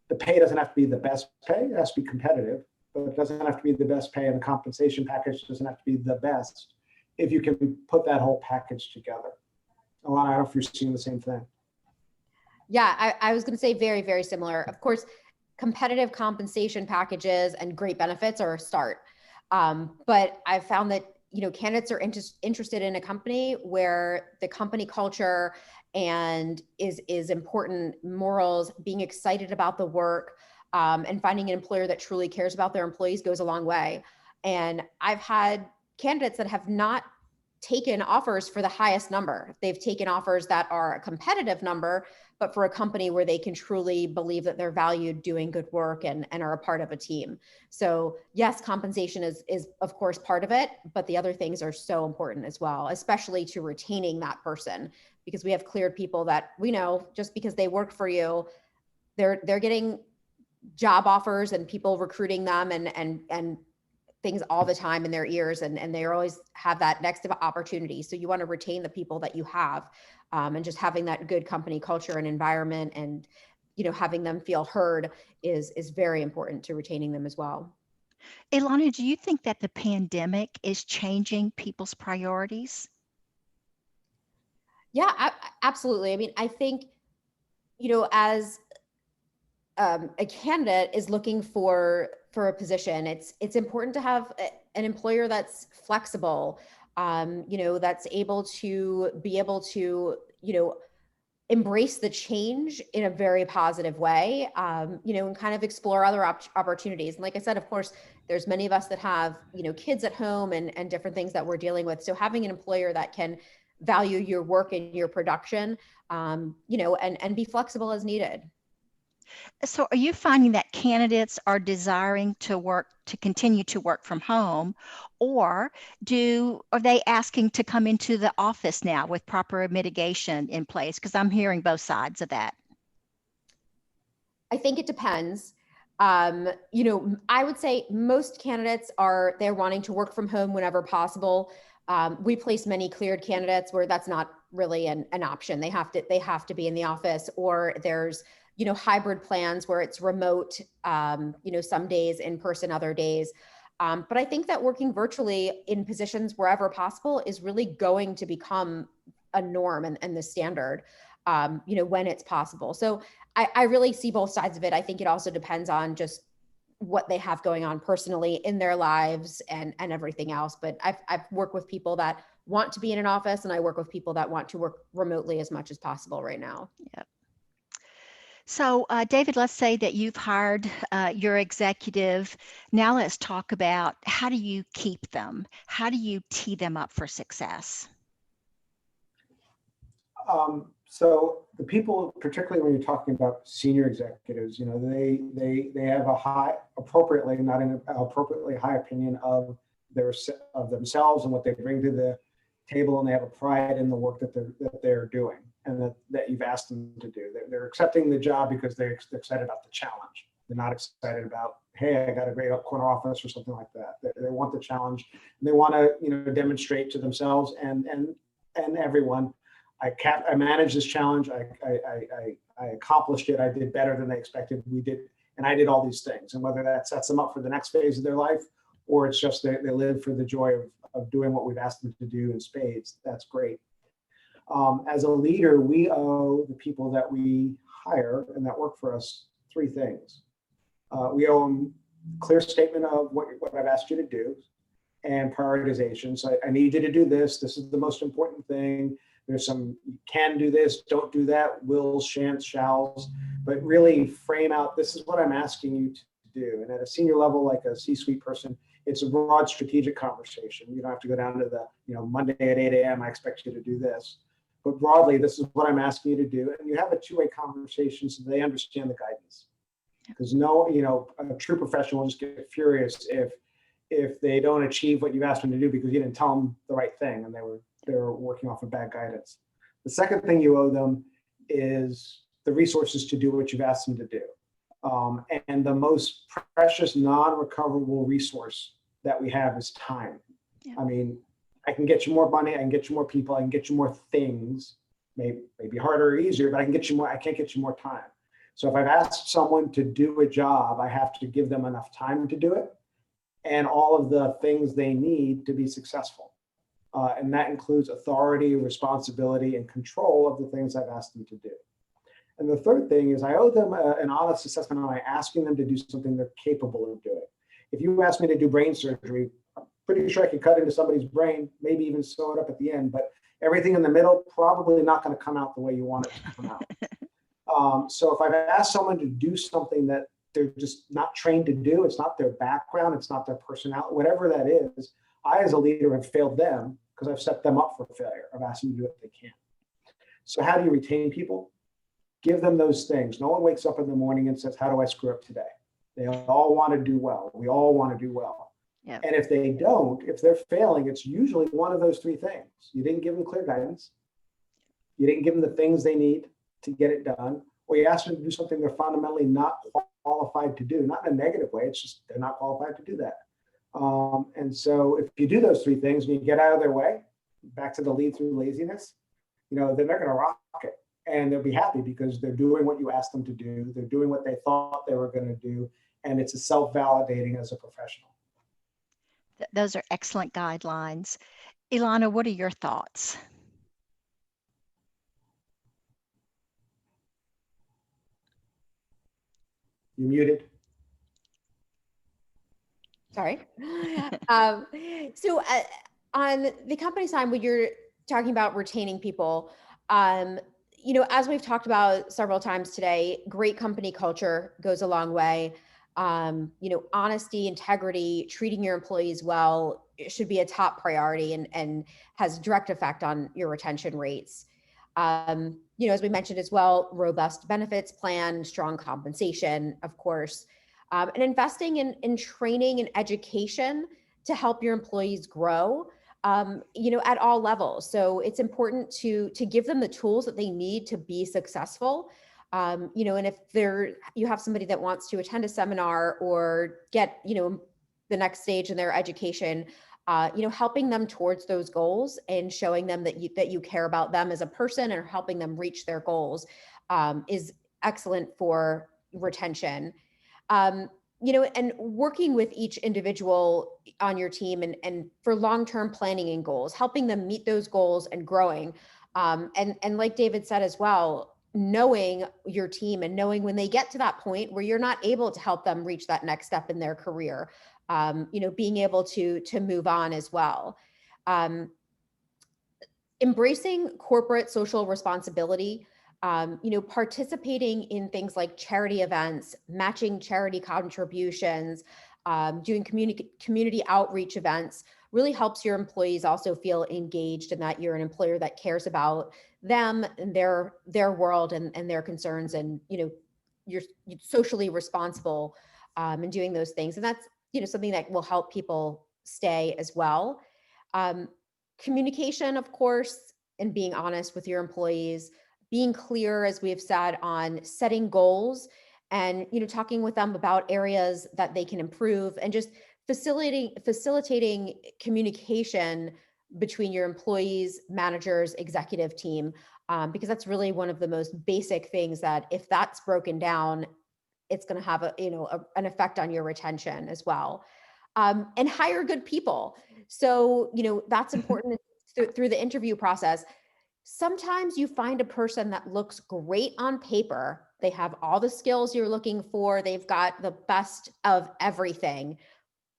the pay doesn't have to be the best pay, it has to be competitive, but it doesn't have to be the best pay, and the compensation package doesn't have to be the best if you can put that whole package together. Elana, I don't know if you're seeing the same thing. Yeah, I was going to say very, very similar. Of course, competitive compensation packages and great benefits are a start. But I've found that, candidates are interested in a company where the company culture and is important, morals, being excited about the work, and finding an employer that truly cares about their employees goes a long way. And I've had candidates that have not taken offers for the highest number. They've taken offers that are a competitive number, but for a company where they can truly believe that they're valued doing good work and are a part of a team. So yes, compensation is of course part of it, but the other things are so important as well, especially to retaining that person, because we have cleared people that we know just because they work for you, they're getting job offers and people recruiting them and things all the time in their ears, and they always have that next opportunity. So you want to retain the people that you have, and just having that good company culture and environment, and having them feel heard is very important to retaining them as well. Elana, do you think that the pandemic is changing people's priorities? Yeah, absolutely. I mean, I think, as a candidate is looking for a position, it's important to have an employer that's flexible, that's able to embrace the change in a very positive way, and kind of explore other opportunities. And like I said, of course, there's many of us that have, kids at home and different things that we're dealing with. So having an employer that can value your work and your production, and be flexible as needed. So are you finding that candidates are desiring to continue to work from home, or are they asking to come into the office now with proper mitigation in place? Because I'm hearing both sides of that. I think it depends. I would say most candidates they're wanting to work from home whenever possible. We place many cleared candidates where that's not really an option. They have to be in the office, or there's hybrid plans where it's remote, some days in person, other days. But I think that working virtually in positions wherever possible is really going to become a norm and the standard, when it's possible. So I really see both sides of it. I think it also depends on just what they have going on personally in their lives and everything else. But I've worked with people that want to be in an office, and I work with people that want to work remotely as much as possible right now. Yep. So, David, let's say that you've hired your executive. Now let's talk about, how do you keep them? How do you tee them up for success? So the people, particularly when you're talking about senior executives, they have a appropriately high opinion of themselves and what they bring to the table, and they have a pride in the work that they're doing and that you've asked them to do. They're accepting the job because they're excited about the challenge. They're not excited about, hey, I got a great corner office or something like that. They want the challenge, and they want to demonstrate to themselves and everyone, I managed this challenge. I accomplished it. I did better than they expected. I did all these things. And whether that sets them up for the next phase of their life, or it's just they live for the joy of doing what we've asked them to do in spades, that's great. As a leader, we owe the people that we hire and that work for us three things. We owe them a clear statement of what I've asked you to do, and prioritization. So I need you to do this. This is the most important thing. There's some, you can do this, don't do that, wills, shan'ts, shalls, but really frame out, this is what I'm asking you to do. And at a senior level, like a C-suite person, it's a broad strategic conversation. You don't have to go down to the, Monday at 8 a.m., I expect you to do this. But broadly, this is what I'm asking you to do. And you have a two-way conversation so they understand the guidance. Because a true professional will just get furious if they don't achieve what you've asked them to do because you didn't tell them the right thing and they were working off of bad guidance. The second thing you owe them is the resources to do what you've asked them to do. And the most precious, non-recoverable resource that we have is time. Yeah. I mean, I can get you more money, I can get you more people, I can get you more things, maybe harder or easier, but I can't get you more time. So if I've asked someone to do a job, I have to give them enough time to do it and all of the things they need to be successful. And that includes authority, responsibility, and control of the things I've asked them to do. And the third thing is I owe them an honest assessment on asking them to do something they're capable of doing. If you ask me to do brain surgery, I'm pretty sure I could cut into somebody's brain, maybe even sew it up at the end, but everything in the middle, probably not going to come out the way you want it to come out. So if I've asked someone to do something that they're just not trained to do, it's not their background, it's not their personality, whatever that is, I as a leader have failed them because I've set them up for failure. I've asked them to do what they can. So how do you retain people? Give them those things. No one wakes up in the morning and says, how do I screw up today? They all want to do well. We all want to do well. Yep. And if they don't, if they're failing, it's usually one of those three things. You didn't give them clear guidance. You didn't give them the things they need to get it done. Or you asked them to do something they're fundamentally not qualified to do. Not in a negative way. It's just they're not qualified to do that. And so if you do those three things and you get out of their way, back to the lead through laziness, then they're going to rock it. And they'll be happy because they're doing what you asked them to do. They're doing what they thought they were going to do. And it's a self-validating as a professional. Those are excellent guidelines. Elana, what are your thoughts? You're muted. Sorry. So on the company side, when you're talking about retaining people, as we've talked about several times today, great company culture goes a long way. Honesty, integrity, treating your employees well, it should be a top priority and has direct effect on your retention rates. As we mentioned as well, robust benefits plan, strong compensation, of course, and investing in training and education to help your employees grow, at all levels. So it's important to give them the tools that they need to be successful. And if you have somebody that wants to attend a seminar or get, the next stage in their education, helping them towards those goals and showing them that you care about them as a person and helping them reach their goals is excellent for retention. And working with each individual on your team and for long-term planning and goals, helping them meet those goals and growing. And like David said as well, knowing your team and knowing when they get to that point where you're not able to help them reach that next step in their career, being able to move on as well. Embracing corporate social responsibility, participating in things like charity events, matching charity contributions, doing community outreach events really helps your employees also feel engaged and that you're an employer that cares about them and their world and their concerns, and you're socially responsible in doing those things, and that's something that will help people stay as well. Communication, of course, and being honest with your employees, being clear, as we have said, on setting goals and talking with them about areas that they can improve, and just facilitating communication between your employees, managers, executive team, because that's really one of the most basic things that if that's broken down, it's going to have an effect on your retention as well. And hire good people. So, that's important through the interview process. Sometimes you find a person that looks great on paper. They have all the skills you're looking for. They've got the best of everything,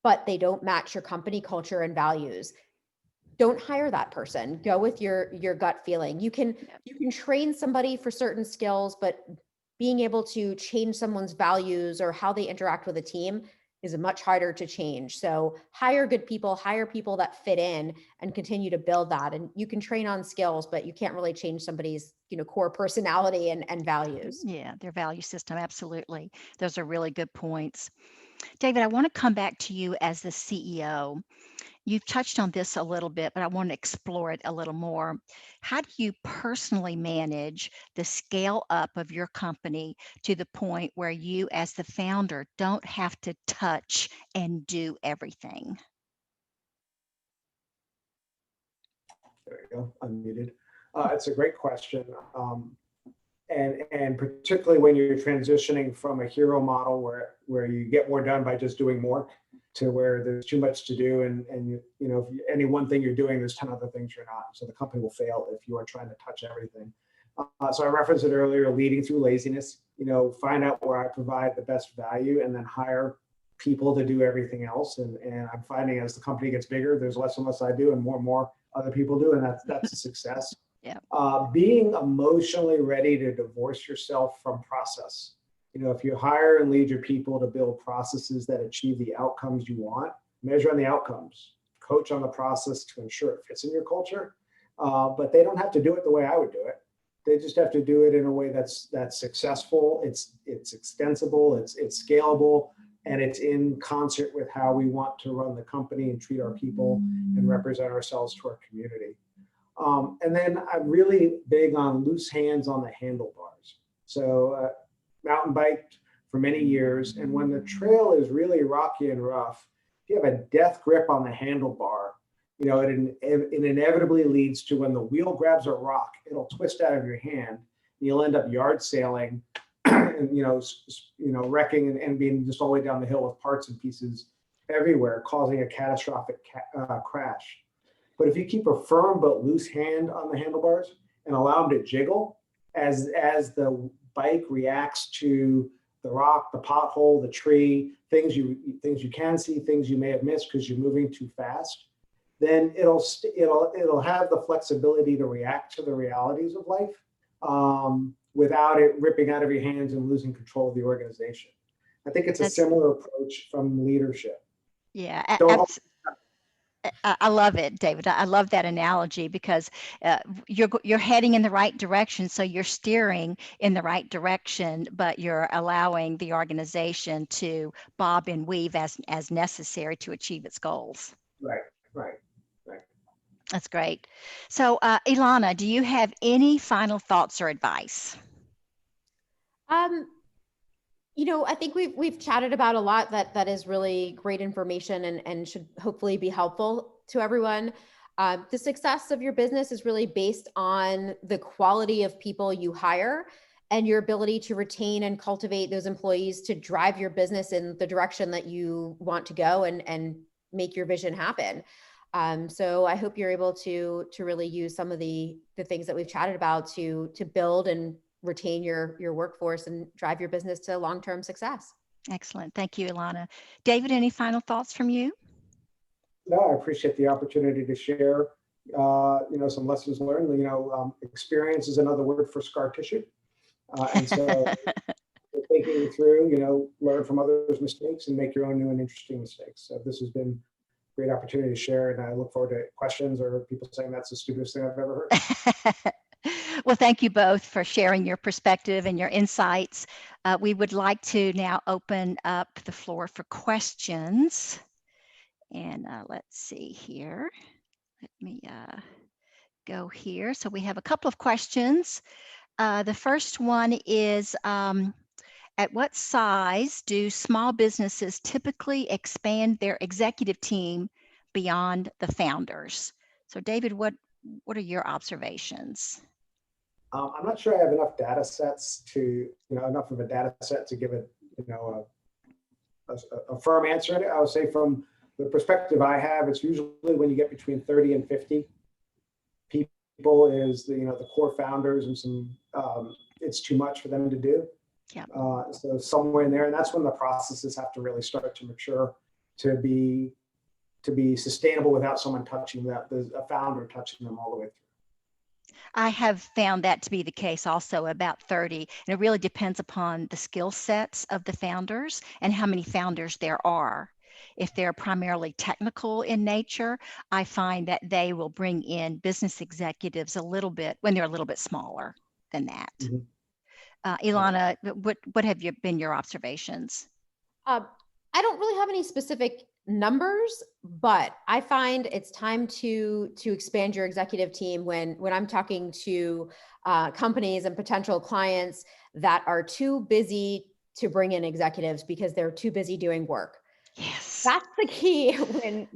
but they don't match your company culture and values. Don't hire that person. Go with your gut feeling. You can train somebody for certain skills, but being able to change someone's values or how they interact with a team is much harder to change. So hire good people, hire people that fit in, and continue to build that. And you can train on skills, but you can't really change somebody's, core personality and values. Yeah, their value system. Absolutely. Those are really good points. David, I want to come back to you as the CEO. You've touched on this a little bit, but I want to explore it a little more. How do you personally manage the scale up of your company to the point where you, as the founder, don't have to touch and do everything? There you go, unmuted. It's a great question. And particularly when you're transitioning from a hero model where you get more done by just doing more, to where there's too much to do, and if any one thing you're doing, there's 10 other things you're not. So the company will fail if you are trying to touch everything. So I referenced it earlier, leading through laziness. Find out where I provide the best value, and then hire people to do everything else. And I'm finding as the company gets bigger, there's less and less I do, and more other people do, and that's a success. Yeah. Being emotionally ready to divorce yourself from process. If you hire and lead your people to build processes that achieve the outcomes you want, measure on the outcomes, coach on the process to ensure it fits in your culture. But they don't have to do it the way I would do it. They just have to do it in a way that's successful. It's extensible. It's scalable, and it's in concert with how we want to run the company and treat our people and represent ourselves to our community. And then I'm really big on loose hands on the handlebars. So mountain biked for many years, and when the trail is really rocky and rough, if you have a death grip on the handlebar, it inevitably leads to when the wheel grabs a rock, it'll twist out of your hand, and you'll end up yard sailing, and wrecking and being just all the way down the hill with parts and pieces everywhere, causing a catastrophic crash. But if you keep a firm but loose hand on the handlebars and allow them to jiggle as the bike reacts to the rock, the pothole, the tree, things you can see, things you may have missed because you're moving too fast, then it'll have the flexibility to react to the realities of life without it ripping out of your hands and losing control of the organization. I think it's a similar approach from leadership. Yeah, I love it, David. I love that analogy because you're heading in the right direction, so you're steering in the right direction, but you're allowing the organization to bob and weave as necessary to achieve its goals. Right. That's great. So, Elana, do you have any final thoughts or advice? I think we've chatted about a lot that is really great information and should hopefully be helpful to everyone. The success of your business is really based on the quality of people you hire and your ability to retain and cultivate those employees to drive your business in the direction that you want to go and make your vision happen. So I hope you're able to really use some of the things that we've chatted about to build and retain your workforce and drive your business to long-term success. Excellent. Thank you, Elana. David, any final thoughts from you? No, I appreciate the opportunity to share, some lessons learned. Experience is another word for scar tissue. And so thinking through, learn from others' mistakes and make your own new and interesting mistakes. So this has been a great opportunity to share, and I look forward to questions or people saying that's the stupidest thing I've ever heard. Well, thank you both for sharing your perspective and your insights. We would like to now open up the floor for questions. And let's see here. Let me go here. So we have a couple of questions. The first one is, at what size do small businesses typically expand their executive team beyond the founders? So David, what are your observations? I'm not sure I have enough data sets enough of a data set to give it, a firm answer in it. I would say from the perspective I have, it's usually when you get between 30 and 50 people is the core founders and some, it's too much for them to do. Yeah. So somewhere in there, and that's when the processes have to really start to mature to be sustainable without someone touching a founder touching them all the way through. I have found that to be the case also, about 30. And it really depends upon the skill sets of the founders and how many founders there are. If they're primarily technical in nature, I find that they will bring in business executives a little bit when they're a little bit smaller than that. Mm-hmm. Elana, what have been your observations? I don't really have any specific numbers, but I find it's time to expand your executive team when I'm talking to companies and potential clients that are too busy to bring in executives because they're too busy doing work. Yes. That's the key when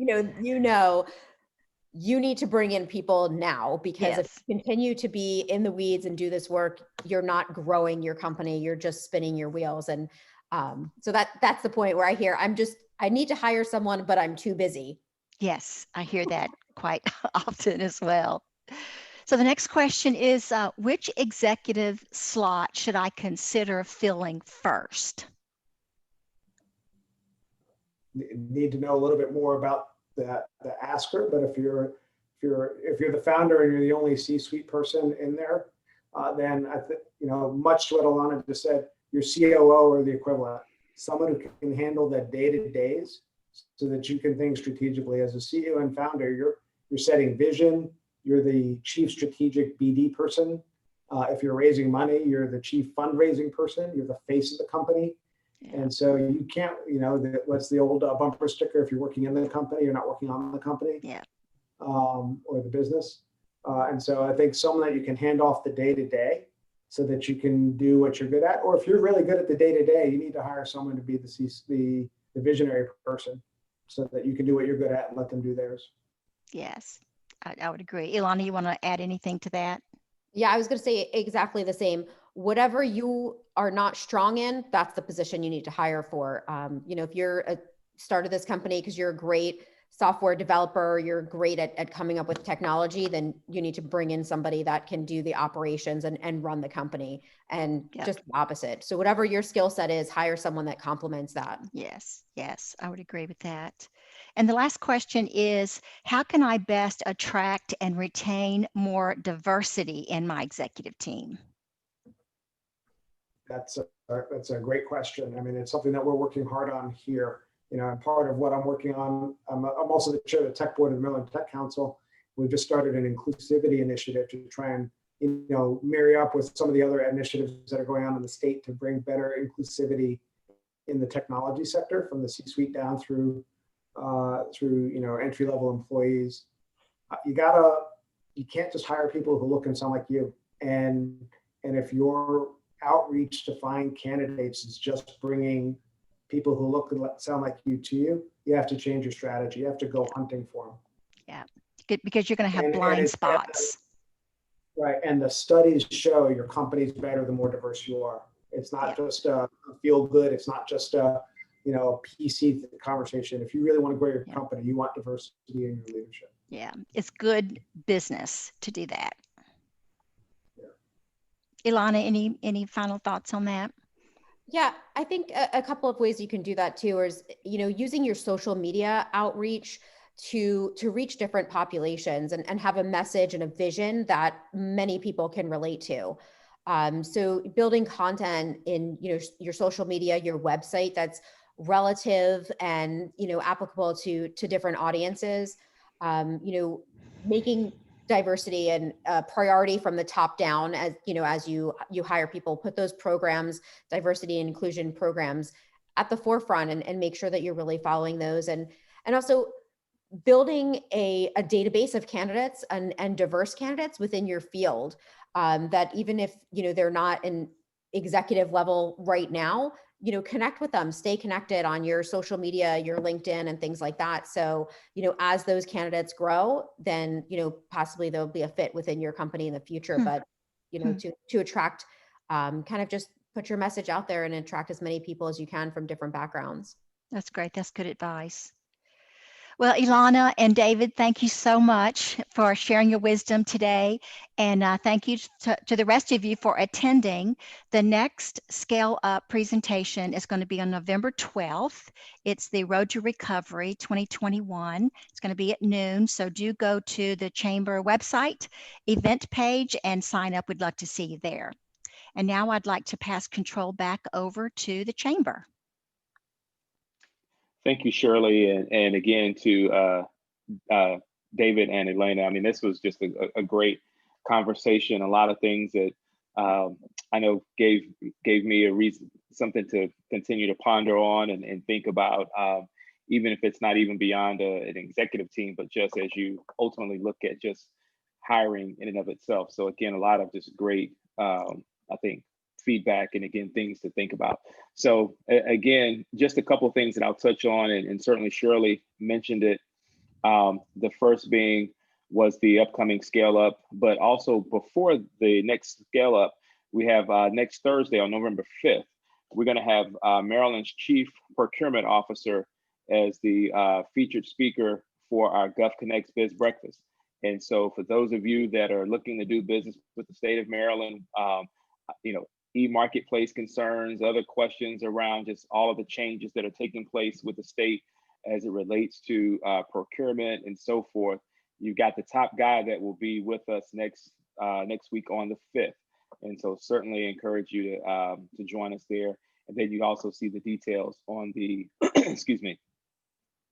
you need to bring in people now, because if you continue to be in the weeds and do this work, you're not growing your company, you're just spinning your wheels. And so that's the point where I hear I need to hire someone, but I'm too busy. Yes, I hear that quite often as well. So the next question is, which executive slot should I consider filling first? Need to know a little bit more about the asker, but if you're the founder and you're the only C-suite person in there, then I think much to what Elana just said, your COO or the equivalent, someone who can handle the day-to-days, so that you can think strategically. As a CEO and founder, you're setting vision. You're the chief strategic BD person. If you're raising money, you're the chief fundraising person. You're the face of the company. Yeah. And so you can't, what's the old bumper sticker? If you're working in the company, you're not working on the company. Yeah. Or the business. And so I think someone that you can hand off the day-to-day so that you can do what you're good at. Or if you're really good at the day-to-day, you need to hire someone to be the visionary person so that you can do what you're good at and let them do theirs. Yes, I would agree. Ilana, you want to add anything to that? Yeah, I was going to say exactly the same. Whatever you are not strong in, that's the position you need to hire for. If you're started this company because you're a great software developer, you're great at coming up with technology, then you need to bring in somebody that can do the operations and run the company, and just the opposite. So whatever your skill set is, hire someone that complements that. Yes, I would agree with that. And the last question is, how can I best attract and retain more diversity in my executive team? That's a great question. I mean, it's something that we're working hard on here. And part of what I'm working on, I'm also the chair of the tech board of the Maryland Tech Council. We've just started an inclusivity initiative to try and, marry up with some of the other initiatives that are going on in the state to bring better inclusivity in the technology sector, from the C-suite down through entry-level employees. You can't just hire people who look and sound like you. And if your outreach to find candidates is just bringing people who look and sound like you to you, you have to change your strategy. You have to go hunting for them. Yeah, because you're going to have blind spots. Right, and the studies show your company's better the more diverse you are. It's not just a feel good. It's not just a PC conversation. If you really want to grow your company, you want diversity in your leadership. Yeah, it's good business to do that. Ilana, any final thoughts on that? Yeah, I think a couple of ways you can do that too is, using your social media outreach to reach different populations and have a message and a vision that many people can relate to. So building content in, your social media, your website that's relative and, applicable to different audiences, making diversity and priority from the top down as you hire people, put those programs, diversity and inclusion programs, at the forefront and make sure that you're really following those, and also building a database of candidates and diverse candidates within your field, that even if they're not an executive level right now, connect with them, stay connected on your social media, your LinkedIn and things like that. So, as those candidates grow, then, possibly there'll be a fit within your company in the future. But, to attract, kind of just put your message out there and attract as many people as you can from different backgrounds. That's great. That's good advice. Well, Ilana and David, thank you so much for sharing your wisdom today. And thank you to the rest of you for attending. The next Scale Up presentation is going to be on November 12th. It's the Road to Recovery 2021. It's going to be at noon. So do go to the Chamber website, event page, and sign up. We'd love to see you there. And now I'd like to pass control back over to the Chamber. Thank you, Shirley, and again to David and Elana. I mean, this was just a great conversation. A lot of things that I know gave me a reason, something to continue to ponder on and think about, even if it's not even beyond an executive team, but just as you ultimately look at just hiring in and of itself. So again, a lot of just great, I think, feedback and again, things to think about. So again, just a couple of things that I'll touch on, and certainly Shirley mentioned it. The first being was the upcoming Scale Up, but also before the next Scale Up, we have next Thursday on November 5th, we're gonna have Maryland's Chief Procurement Officer as the featured speaker for our Gov Connects Biz Breakfast. And so for those of you that are looking to do business with the state of Maryland, e-marketplace concerns, other questions around just all of the changes that are taking place with the state as it relates to procurement and so forth, you've got the top guy that will be with us next week on the 5th. And so certainly encourage you to join us there. And then you also see the details on the, excuse me,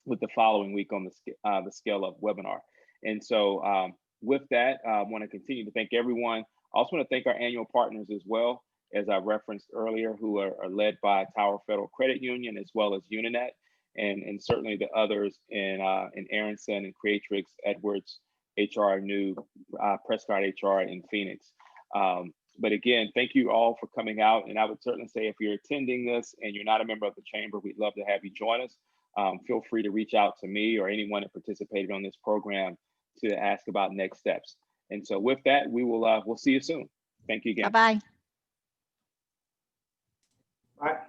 with the following week on the Scale Up webinar. And so with that, I want to continue to thank everyone. I also want to thank our annual partners as well, as I referenced earlier, who are led by Tower Federal Credit Union, as well as Uninet, and certainly the others in Aronson and Creatrix, Edwards, HR New, Prescott HR in Phoenix. But again, thank you all for coming out. And I would certainly say if you're attending this and you're not a member of the Chamber, we'd love to have you join us. feel free to reach out to me or anyone that participated on this program to ask about next steps. And so with that, we'll see you soon. Thank you again. Bye-bye. All right.